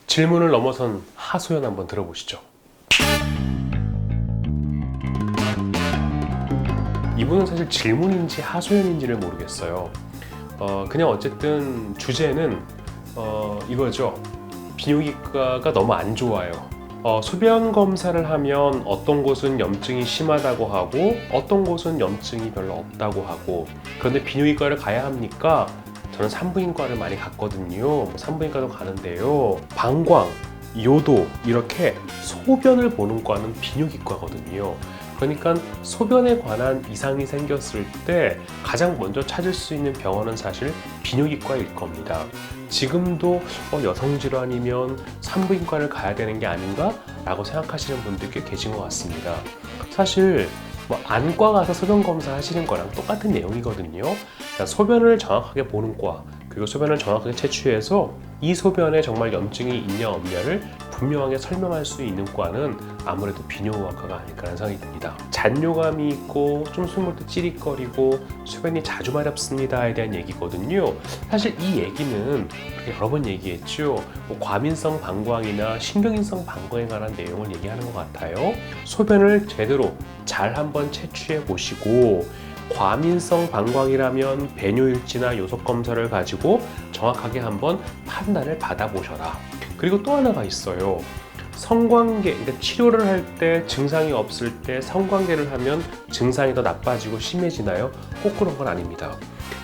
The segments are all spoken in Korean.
질문을 넘어선 하소연 한번 들어보시죠. 이분은 사실 질문인지 하소연인지를 모르겠어요. 그냥 어쨌든 주제는 이거죠. 비뇨기과가 너무 안 좋아요. 소변 검사를 하면 어떤 곳은 염증이 심하다고 하고 어떤 곳은 염증이 별로 없다고 하고, 그런데 비뇨기과를 가야 합니까? 저는 산부인과를 많이 갔거든요. 산부인과도 가는데요, 방광, 요도 이렇게 소변을 보는 과는 비뇨기과거든요. 그러니까 소변에 관한 이상이 생겼을 때 가장 먼저 찾을 수 있는 병원은 사실 비뇨기과일 겁니다. 지금도 여성질환이면 산부인과를 가야 되는 게 아닌가? 라고 생각하시는 분들 꽤 계신 것 같습니다. 사실 안과 가서 소변 검사 하시는 거랑 똑같은 내용이거든요. 소변을 정확하게 보는 과, 그리고 소변을 정확하게 채취해서 이 소변에 정말 염증이 있냐 없냐를 분명하게 설명할 수 있는 과는 아무래도 비뇨기과가 아닐까라는 생각이 듭니다. 잔뇨감이 있고 좀 숨을 때 찌릿거리고 소변이 자주 마렵습니다에 대한 얘기거든요. 사실 이 얘기는 여러 번 얘기했죠. 과민성 방광이나 신경인성 방광에 관한 내용을 얘기하는 것 같아요. 소변을 제대로 잘 한번 채취해 보시고, 과민성 방광이라면 배뇨일지나 요속 검사를 가지고 정확하게 한번 판단을 받아보셔라. 그리고 또 하나가 있어요. 성관계, 그러니까 치료를 할 때 증상이 없을 때 성관계를 하면 증상이 더 나빠지고 심해지나요? 꼭 그런 건 아닙니다.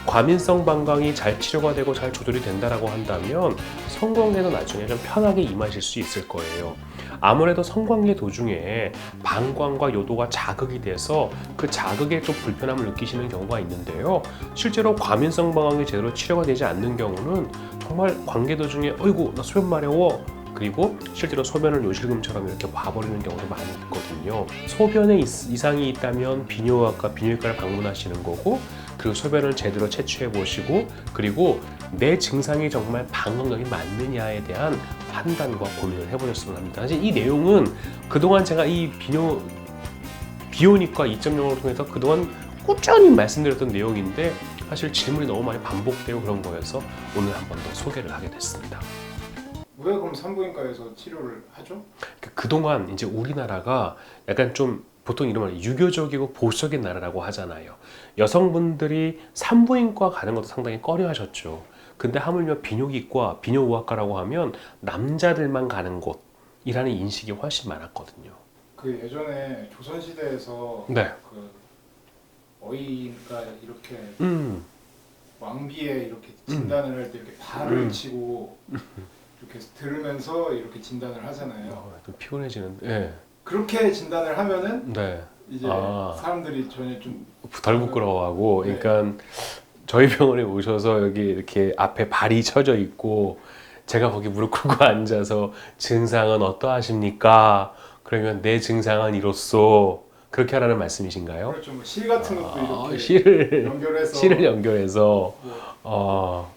과민성 방광이 잘 치료가 되고 잘 조절이 된다라고 한다면 성관계도 나중에 좀 편하게 임하실 수 있을 거예요. 아무래도 성관계 도중에 방광과 요도가 자극이 돼서 그 자극에 좀 불편함을 느끼시는 경우가 있는데요. 실제로 과민성 방광이 제대로 치료가 되지 않는 경우는 정말 관계 도중에 어이구 나 소변 마려워, 그리고 실제로 소변을 요실금처럼 이렇게 봐버리는 경우도 많이 있거든요. 소변에 이상이 있다면 비뇨기과를 방문하시는 거고, 그리고 소변을 제대로 채취해 보시고, 그리고 내 증상이 정말 방광염이 맞느냐에 대한 판단과 고민을 해보셨으면 합니다. 사실 이 내용은 그동안 제가 이 비뇨기과 2.0을 통해서 그동안 꾸준히 말씀드렸던 내용인데, 사실 질문이 너무 많이 반복되고 그런 거여서 오늘 한 번 더 소개를 하게 됐습니다. 왜 그럼 산부인과에서 치료를 하죠? 그동안 이제 우리나라가 약간 좀 보통 이런 말 유교적이고 보수적인 나라라고 하잖아요. 여성분들이 산부인과 가는 것도 상당히 꺼려하셨죠. 근데 하물며 비뇨기과, 비뇨의학과라고 하면 남자들만 가는 곳이라는 인식이 훨씬 많았거든요. 그 예전에 조선시대에서 네. 그 어이가 이렇게 왕비에 이렇게 진단을 할 때 이렇게 발을 치고 이렇게 들으면서 이렇게 진단을 하잖아요. 좀 피곤해지는데. 네. 그렇게 진단을 하면은 네. 이제 사람들이 전혀 좀 덜 부끄러워하고, 네. 그러니까 저희 병원에 오셔서 여기 이렇게 앞에 발이 쳐져 있고 제가 거기 무릎 꿇고 앉아서 증상은 어떠하십니까? 그러면 내 증상은 이로써, 그렇게 하라는 말씀이신가요? 그렇죠. 뭐 실 같은 것도 이렇게 실을 연결해서 실을 연결해서 뭐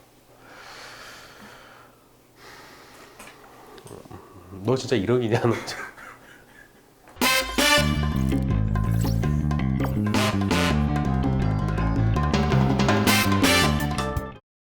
너 진짜 이러기냐? 너